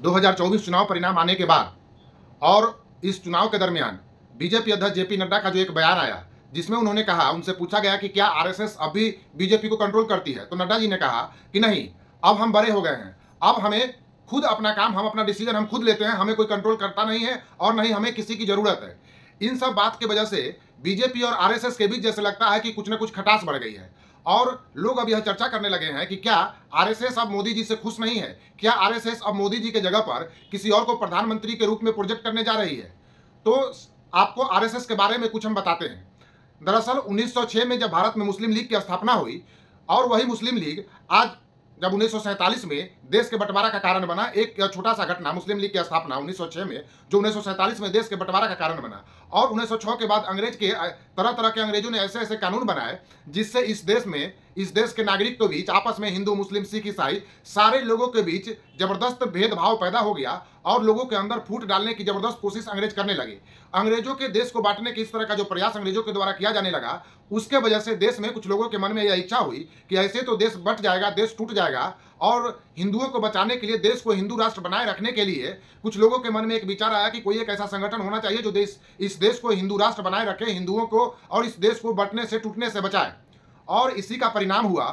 2024 चुनाव परिणाम आने के बाद और इस चुनाव के दरमियान बीजेपी अध्यक्ष जेपी नड्डा का जो एक बयान आया, जिसमें उन्होंने कहा, उनसे पूछा गया कि क्या आरएसएस अब भी बीजेपी को कंट्रोल करती है, तो नड्डा जी ने कहा कि नहीं, अब हम बड़े हो गए हैं, अब हमें खुद अपना काम, हम अपना डिसीजन हम खुद लेते हैं, हमें कोई कंट्रोल करता नहीं है और नहीं हमें किसी की जरूरत है। इन सब बात की वजह से बीजेपी और आरएसएस के बीच जैसे लगता है कि कुछ न कुछ खटास बढ़ गई है और लोग अब यह चर्चा करने लगे हैं कि क्या आरएसएस अब मोदी जी से खुश नहीं है, क्या आरएसएस अब मोदी जी के जगह पर किसी और को प्रधानमंत्री के रूप में प्रोजेक्ट करने जा रही है। तो आपको आरएसएस के बारे में कुछ हम बताते हैं। दरअसल 1906 में जब भारत में मुस्लिम लीग की स्थापना हुई और वही मुस्लिम लीग आज जब 1947 में देश के बंटवारा का कारण बना, एक छोटा सा घटना, मुस्लिम लीग की स्थापना 1906 में, जो 1947 में देश के बंटवारा का कारण बना, और 1906 के बाद अंग्रेज के तरह तरह के अंग्रेजों ने ऐसे ऐसे कानून बनाए जिससे इस देश के नागरिक के बीच आपस में हिंदू मुस्लिम सिख ईसाई सारे लोगों के बीच जबरदस्त भेदभाव पैदा हो गया और लोगों के अंदर फूट डालने की जबरदस्त कोशिश अंग्रेज करने लगे। अंग्रेजों के देश को बांटने की इस तरह का जो प्रयास अंग्रेजों के द्वारा किया जाने लगा, उसके वजह से देश में कुछ लोगों के मन में यह इच्छा हुई कि ऐसे तो देश बट जाएगा, देश टूट जाएगा, और हिंदुओं को बचाने के लिए, देश को हिंदू राष्ट्र बनाए रखने के लिए कुछ लोगों के मन में एक विचार आया कि कोई एक ऐसा संगठन होना चाहिए जो इस देश को हिंदू राष्ट्र बनाए रखे, हिंदुओं को और इस देश को बंटने से टूटने से बचाए। और इसी का परिणाम हुआ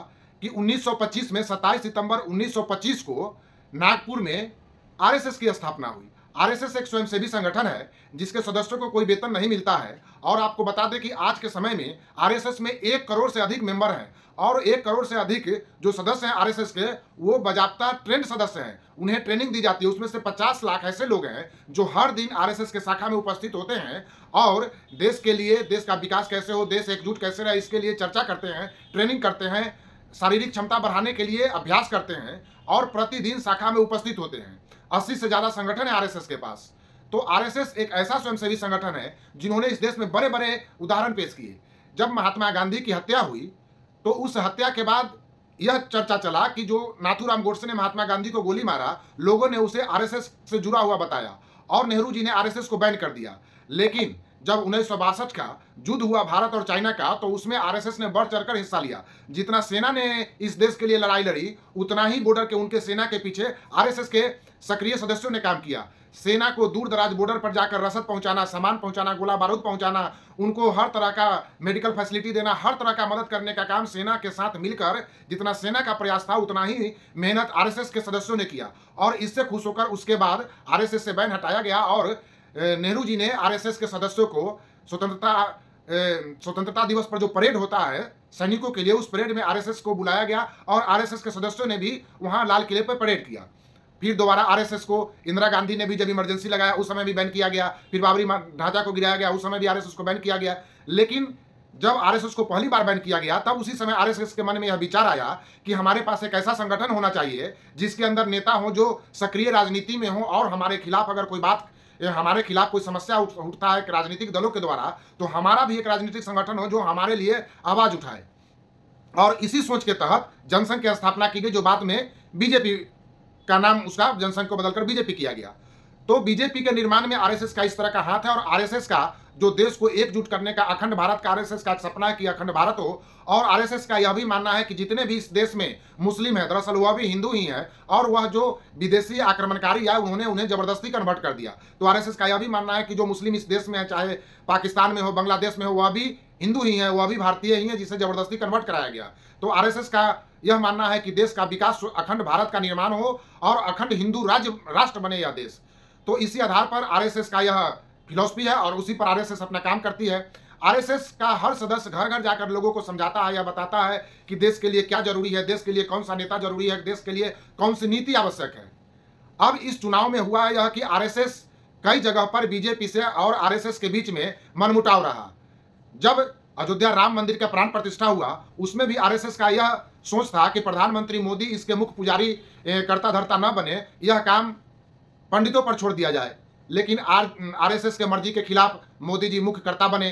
कि 1925 में 27 सितंबर 1925 को नागपुर में आरएसएस की स्थापना हुई। आरएसएस एक स्वयंसेवी संगठन है जिसके सदस्यों को कोई वेतन नहीं मिलता है और आपको बता दें कि आज के समय में आरएसएस में 1 करोड़ से अधिक मेंबर हैं और 1 करोड़ से अधिक जो सदस्य हैं आरएसएस के, वो बाजाबता ट्रेंड सदस्य हैं, उन्हें ट्रेनिंग दी जाती है। उसमें से 50 लाख ऐसे लोग हैं जो हर दिन आरएसएस के शाखा में उपस्थित होते हैं और देश के लिए, देश का विकास कैसे हो, देश एकजुट कैसे रहे, इसके लिए चर्चा करते हैं, ट्रेनिंग करते हैं, शारीरिक क्षमता बढ़ाने के लिए अभ्यास करते हैं और प्रतिदिन शाखा में उपस्थित होते हैं। 80 से ज्यादा संगठन है आरएसएस के पास। तो आरएसएस एक ऐसा स्वयंसेवी संगठन है जिन्होंने इस देश में बड़े बड़े उदाहरण पेश किए। जब महात्मा गांधी की हत्या हुई तो उस हत्या के बाद यह चर्चा चला कि जो नाथूराम गोडसे ने महात्मा गांधी को गोली मारा, लोगों ने उसे आरएसएस से जुड़ा हुआ बताया और नेहरू जी ने आरएसएस को बैन कर दिया। लेकिन जब 1962 का युद्ध हुआ भारत और चाइना का, तो उसमें आरएसएस ने बढ़ चढ़कर हिस्सा लिया। जितना सेना ने इस देश के लिए लड़ाई लड़ी, उतना ही बॉर्डर के उनके सेना के पीछे आरएसएस के सक्रिय सदस्यों ने काम किया। सेना को दूर दराज बॉर्डर पर जाकर रसद पहुंचाना, सामान पहुंचाना, गोला बारूद पहुंचाना, उनको हर तरह का मेडिकल फैसिलिटी देना, हर तरह का मदद करने का काम सेना के साथ मिलकर, जितना सेना का प्रयास था उतना ही मेहनत आरएसएस के सदस्यों ने किया और इससे खुश होकर उसके बाद आरएसएस से बैन हटाया गया और नेहरू जी ने आरएसएस के सदस्यों को स्वतंत्रता दिवस पर जो परेड होता है सैनिकों के लिए, उस परेड में आरएसएस को बुलाया गया और आरएसएस के सदस्यों ने भी वहां लाल किले पर परेड किया। फिर दोबारा आरएसएस को इंदिरा गांधी ने भी जब इमरजेंसी लगाया उस समय भी बैन किया गया, फिर बाबरी ढांचा को गिराया गया उस समय भी आरएसएस को बैन किया गया। लेकिन जब आरएसएस को पहली बार बैन किया गया तब उसी समय आरएसएस के मन में यह विचार आया कि हमारे पास एक ऐसा संगठन होना चाहिए जिसके अंदर नेता हो जो सक्रिय राजनीति में हो और हमारे खिलाफ अगर कोई बात, हमारे खिलाफ कोई समस्या उठता है राजनीतिक दलों के द्वारा, तो हमारा भी एक राजनीतिक संगठन हो जो हमारे लिए आवाज उठाए। और इसी सोच के तहत जनसंघ की स्थापना की गई, जो बाद में बीजेपी का नाम, उसका जनसंघ को बदलकर बीजेपी किया गया। तो बीजेपी के निर्माण में आरएसएस का इस तरह का हाथ है और आरएसएस का जो देश को एकजुट करने का, अखंड भारत का आरएसएस का एक सपना है कि अखंड भारत हो। और आरएसएस का यह भी मानना है कि जितने भी इस देश में मुस्लिम है, दरअसल वह भी हिंदू ही है और वह जो विदेशी आक्रमणकारी है उन्होंने उन्हें जबरदस्ती कन्वर्ट कर दिया। तो आरएसएस का यह भी मानना है कि जो मुस्लिम इस देश में है, चाहे पाकिस्तान में हो, बांग्लादेश में हो, वह भी हिंदू ही है, वह भी भारतीय ही है जिसे जबरदस्ती कन्वर्ट कराया गया। तो आरएसएस का यह मानना है कि देश का विकास, अखंड भारत का निर्माण हो और अखंड हिंदू राष्ट्र बने यह देश। तो इसी आधार पर आरएसएस का यह फिलॉसफी है और उसी पर आरएसएस अपना काम करती है। आरएसएस का हर सदस्य घर घर जाकर लोगों को समझाता है या बताता है कि देश के लिए क्या जरूरी है, देश के लिए कौन सा नेता जरूरी है, देश के लिए कौन सी नीति आवश्यक है। अब इस चुनाव में हुआ है यह कि आरएसएस कई जगह पर बीजेपी से और आरएसएस के बीच में मनमुटाव रहा। जब अयोध्या राम मंदिर का प्राण प्रतिष्ठा हुआ उसमें भी आरएसएस का यह सोच था कि प्रधानमंत्री मोदी इसके मुख्य पुजारी करता धरता न बने, यह काम पंडितों पर छोड़ दिया जाए। लेकिन आरएसएस के मर्जी के खिलाफ मोदी जी मुख्य कर्ता बने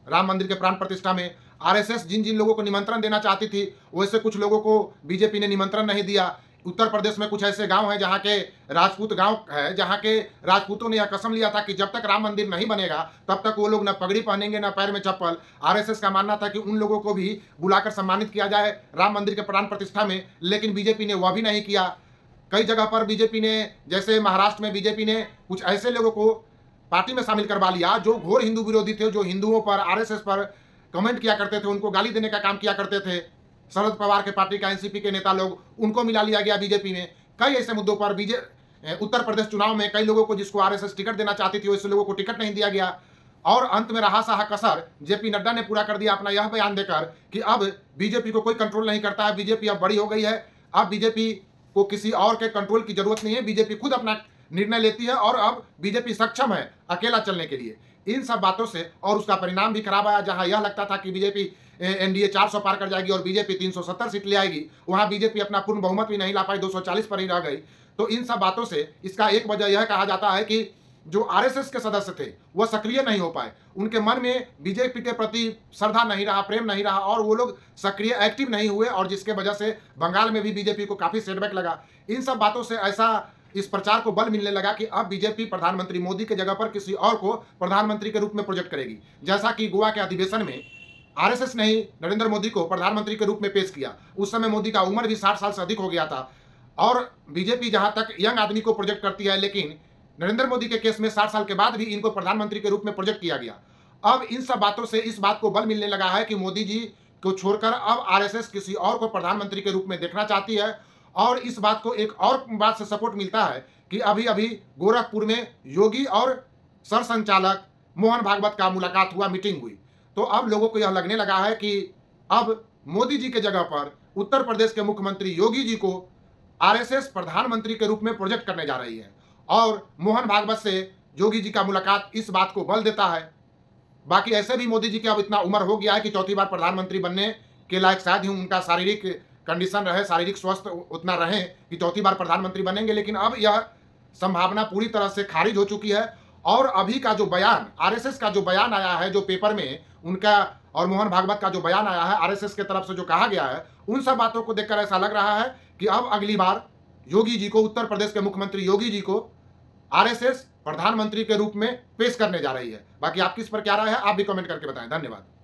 राम मंदिर के प्राण प्रतिष्ठा में। आरएसएस जिन जिन लोगों को निमंत्रण देना चाहती थी वैसे कुछ लोगों को बीजेपी ने निमंत्रण नहीं दिया। उत्तर प्रदेश में कुछ ऐसे गांव हैं जहां के राजपूत गांव है, जहां के राजपूतों ने यह कसम लिया था कि जब तक राम मंदिर नहीं बनेगा तब तक वो लोग न पगड़ी पहनेंगे न पैर में चप्पल। आरएसएस का मानना था कि उन लोगों को भी बुलाकर सम्मानित किया जाए राम मंदिर के प्राण प्रतिष्ठा में, लेकिन बीजेपी ने वह भी नहीं किया। कई जगह पर बीजेपी ने, जैसे महाराष्ट्र में बीजेपी ने कुछ ऐसे लोगों को पार्टी में शामिल करवा लिया जो घोर हिंदू विरोधी थे, जो हिंदुओं पर, आरएसएस पर कमेंट किया करते थे, उनको गाली देने का काम किया करते थे। शरद पवार के पार्टी का, एनसीपी के नेता लोग, उनको मिला लिया गया बीजेपी में। कई ऐसे मुद्दों पर उत्तर प्रदेश चुनाव में कई लोगों को, जिसको आरएसएस टिकट देना चाहती थी, वैसे लोगों को टिकट नहीं दिया गया। और अंत में रहा सहा कसर, जेपी नड्डा ने पूरा कर दिया अपना यह बयान देकर कि अब बीजेपी को कोई कंट्रोल नहीं करता है, बीजेपी अब बड़ी हो गई है, अब बीजेपी को किसी और के कंट्रोल की जरूरत नहीं है, बीजेपी खुद अपना निर्णय लेती है और अब बीजेपी सक्षम है अकेला चलने के लिए। इन सब बातों से, और उसका परिणाम भी खराब आया। जहां यह लगता था कि बीजेपी एनडीए 400 पार कर जाएगी और बीजेपी 370 सीट ले आएगी, वहां बीजेपी अपना पूर्ण बहुमत भी नहीं ला पाई, 240 पर ही रह गई। तो इन सब बातों से इसका एक वजह यह कहा जाता है कि जो आरएसएस के सदस्य थे वह सक्रिय नहीं हो पाए, उनके मन में बीजेपी के प्रति श्रद्धा नहीं रहा, प्रेम नहीं रहा, और वो लोग सक्रिय एक्टिव नहीं हुए, और जिसके वजह से बंगाल में भी बीजेपी को काफी सेटबैक लगा। इन सब बातों से ऐसा इस प्रचार को बल मिलने लगा कि अब बीजेपी प्रधानमंत्री मोदी के जगह पर किसी और को प्रधानमंत्री के रूप में प्रोजेक्ट करेगी। जैसा कि गोवा के अधिवेशन में आरएसएस ने ही नरेंद्र मोदी को प्रधानमंत्री के रूप में पेश किया। उस समय मोदी का उम्र भी 60 साल से अधिक हो गया था, और बीजेपी जहां तक यंग आदमी को प्रोजेक्ट करती है, लेकिन नरेंद्र मोदी के केस में 60 साल के बाद भी इनको प्रधानमंत्री के रूप में प्रोजेक्ट किया गया। अब इन सब बातों से इस बात को बल मिलने लगा है कि मोदी जी को छोड़कर अब आरएसएस किसी और को प्रधानमंत्री के रूप में देखना चाहती है। और इस बात को एक और बात से सपोर्ट मिलता है कि अभी अभी गोरखपुर में योगी और सरसंचालक मोहन भागवत का मुलाकात हुआ, मीटिंग हुई। तो अब लोगों को यह लगने लगा है कि अब मोदी जी के जगह पर उत्तर प्रदेश के मुख्यमंत्री योगी जी को आरएसएस प्रधानमंत्री के रूप में प्रोजेक्ट करने जा रही है, और मोहन भागवत से योगी जी का मुलाकात इस बात को बल देता है। बाकी ऐसे भी मोदी जी की अब इतना उम्र हो गया है कि चौथी बार प्रधानमंत्री बनने के लायक शायद ही उनका शारीरिक कंडीशन रहे, शारीरिक स्वास्थ्य उतना रहे कि चौथी बार प्रधानमंत्री बनेंगे। लेकिन अब यह संभावना पूरी तरह से खारिज हो चुकी है। और अभी का जो बयान, आरएसएस का जो बयान आया है, जो पेपर में उनका और मोहन भागवत का जो बयान आया है आरएसएस के तरफ से, जो कहा गया है, उन सब बातों को देखकर ऐसा लग रहा है कि अब अगली बार योगी जी को, उत्तर प्रदेश के मुख्यमंत्री योगी जी को आरएसएस प्रधानमंत्री के रूप में पेश करने जा रही है। बाकी आपकी इस पर क्या राय है, आप भी कमेंट करके बताएं। धन्यवाद।